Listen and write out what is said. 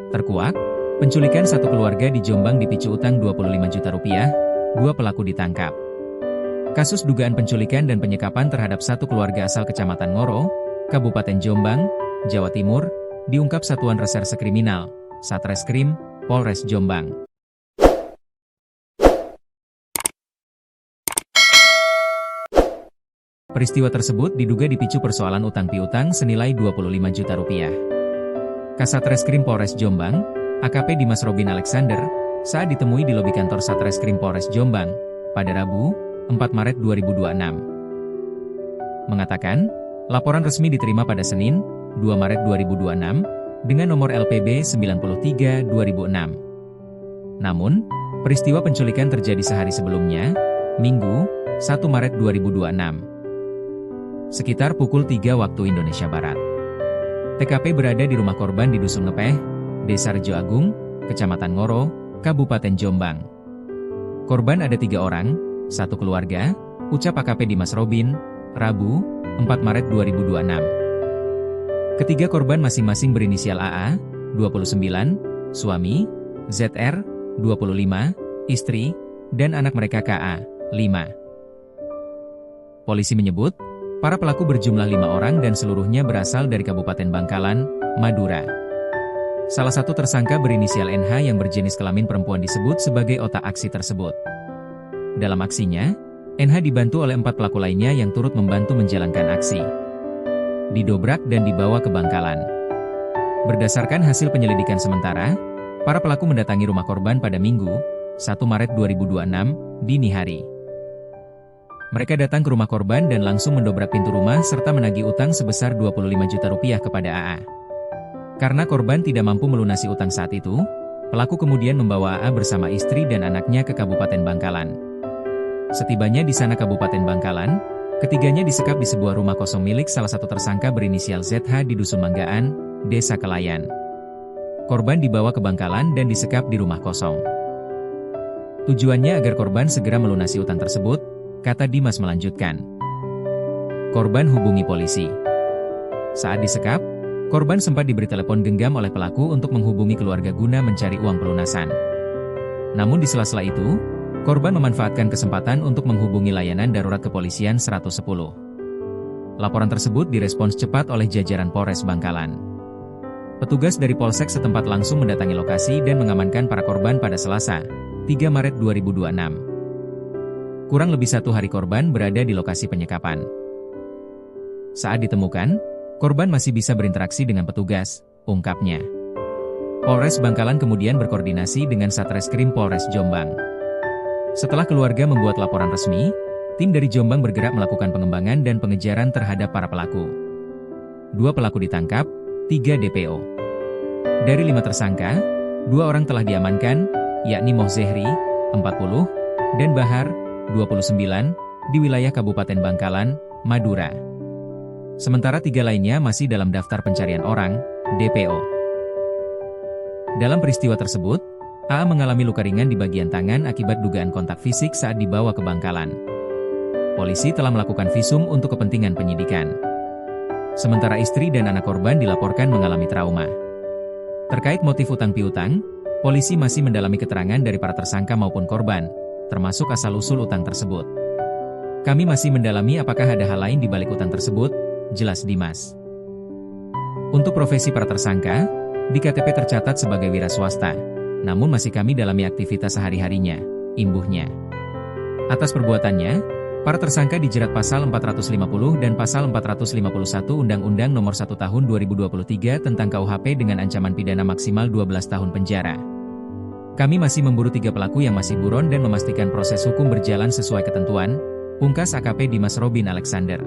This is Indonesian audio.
Terkuak, penculikan satu keluarga di Jombang dipicu utang 25 juta rupiah, dua pelaku ditangkap. Kasus dugaan penculikan dan penyekapan terhadap satu keluarga asal Kecamatan Ngoro, Kabupaten Jombang, Jawa Timur, diungkap Satuan Reserse Kriminal, Satreskrim, Polres Jombang. Peristiwa tersebut diduga dipicu persoalan utang piutang senilai 25 juta rupiah. Kasat Reskrim Polres Jombang, AKP Dimas Robin Alexander, saat ditemui di lobi kantor Satreskrim Polres Jombang, pada Rabu, 4 Maret 2026. Mengatakan, laporan resmi diterima pada Senin, 2 Maret 2026, dengan nomor LPB 93/2006. Namun, peristiwa penculikan terjadi sehari sebelumnya, Minggu, 1 Maret 2026. Sekitar pukul 3 waktu Indonesia Barat. TKP berada di rumah korban di Dusun Ngepeh, Desa Rejo Agung, Kecamatan Ngoro, Kabupaten Jombang. Korban ada 3 orang, satu keluarga, ucap AKP Dimas Robin, Rabu, 4 Maret 2026. Ketiga korban masing-masing berinisial AA, 29, suami, ZR, 25, istri, dan anak mereka KA, 5. Polisi menyebut, para pelaku berjumlah 5 orang dan seluruhnya berasal dari Kabupaten Bangkalan, Madura. Salah satu tersangka berinisial NH yang berjenis kelamin perempuan disebut sebagai otak aksi tersebut. Dalam aksinya, NH dibantu oleh 4 pelaku lainnya yang turut membantu menjalankan aksi. Didobrak dan dibawa ke Bangkalan. Berdasarkan hasil penyelidikan sementara, para pelaku mendatangi rumah korban pada Minggu, 1 Maret 2026, dini hari. Mereka datang ke rumah korban dan langsung mendobrak pintu rumah serta menagih utang sebesar 25 juta rupiah kepada AA. Karena korban tidak mampu melunasi utang saat itu, pelaku kemudian membawa AA bersama istri dan anaknya ke Kabupaten Bangkalan. Setibanya di sana Kabupaten Bangkalan, ketiganya disekap di sebuah rumah kosong milik salah satu tersangka berinisial ZH di Dusun Manggaan, Desa Kelayan. Korban dibawa ke Bangkalan dan disekap di rumah kosong. Tujuannya agar korban segera melunasi utang tersebut, kata Dimas melanjutkan. Korban hubungi polisi. Saat disekap, korban sempat diberi telepon genggam oleh pelaku untuk menghubungi keluarga guna mencari uang pelunasan. Namun di sela-sela itu, korban memanfaatkan kesempatan untuk menghubungi layanan darurat kepolisian 110. Laporan tersebut direspons cepat oleh jajaran Polres Bangkalan. Petugas dari Polsek setempat langsung mendatangi lokasi dan mengamankan para korban pada Selasa, 3 Maret 2026. Kurang lebih 1 hari korban berada di lokasi penyekapan. Saat ditemukan, korban masih bisa berinteraksi dengan petugas, ungkapnya. Polres Bangkalan kemudian berkoordinasi dengan Satreskrim Polres Jombang. Setelah keluarga membuat laporan resmi, tim dari Jombang bergerak melakukan pengembangan dan pengejaran terhadap para pelaku. 2 pelaku ditangkap, 3 DPO. Dari 5 tersangka, 2 orang telah diamankan, yakni Moh Zehri, 40, dan Bahar, 29, di wilayah Kabupaten Bangkalan, Madura. Sementara 3 lainnya masih dalam daftar pencarian orang, DPO. Dalam peristiwa tersebut, AA mengalami luka ringan di bagian tangan akibat dugaan kontak fisik saat dibawa ke Bangkalan. Polisi telah melakukan visum untuk kepentingan penyidikan. Sementara istri dan anak korban dilaporkan mengalami trauma. Terkait motif utang piutang, polisi masih mendalami keterangan dari para tersangka maupun korban, termasuk asal-usul utang tersebut. Kami masih mendalami apakah ada hal lain di balik utang tersebut, jelas Dimas. Untuk profesi para tersangka, di KTP tercatat sebagai wira swasta, namun masih kami dalami aktivitas sehari-harinya, imbuhnya. Atas perbuatannya, para tersangka dijerat pasal 450 dan pasal 451 Undang-Undang Nomor 1 Tahun 2023 tentang KUHP dengan ancaman pidana maksimal 12 tahun penjara. Kami masih memburu 3 pelaku yang masih buron dan memastikan proses hukum berjalan sesuai ketentuan, pungkas AKP Dimas Robin Alexander.